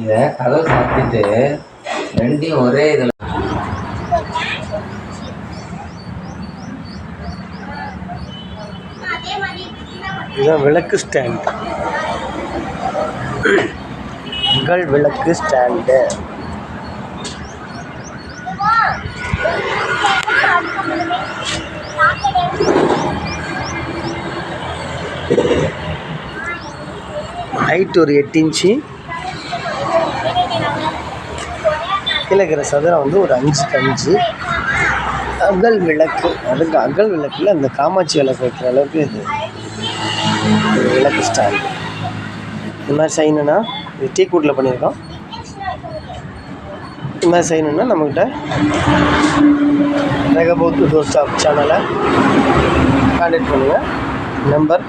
இதை கதவை சாத்திட்டு ரெண்டையும் ஒரே இதில் இதுதான் விளக்கு ஸ்டாண்ட். உங்கள் விளக்கு ஸ்டாண்டு. ஹைட் ஒரு 8 இன்ச்சு, கீழே இருக்கிற சதுரம் வந்து ஒரு 5க்கு 5. அகல் விளக்கு, அதுக்கு அகல் விளக்கில் அந்த காமாட்சி விளக்கு வைக்கிற அளவுக்கு இது விளக்கு ஸ்டாண்டு. இந்த மாதிரி செய்யணுன்னா இது டீ கூட்டில் பண்ணியிருக்கோம். இந்த மாதிரி செய்யணுன்னா நம்மக்கிட்ட ரெகபோத் டோர் ஸ்டாப் சேனலை கான்டாக்ட் பண்ணுங்கள். நம்பர்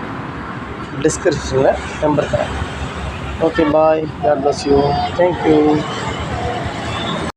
டிஸ்கிரிப்ஷனில் நம்பர் தரேன். Okay, bye. God bless you. Thank you.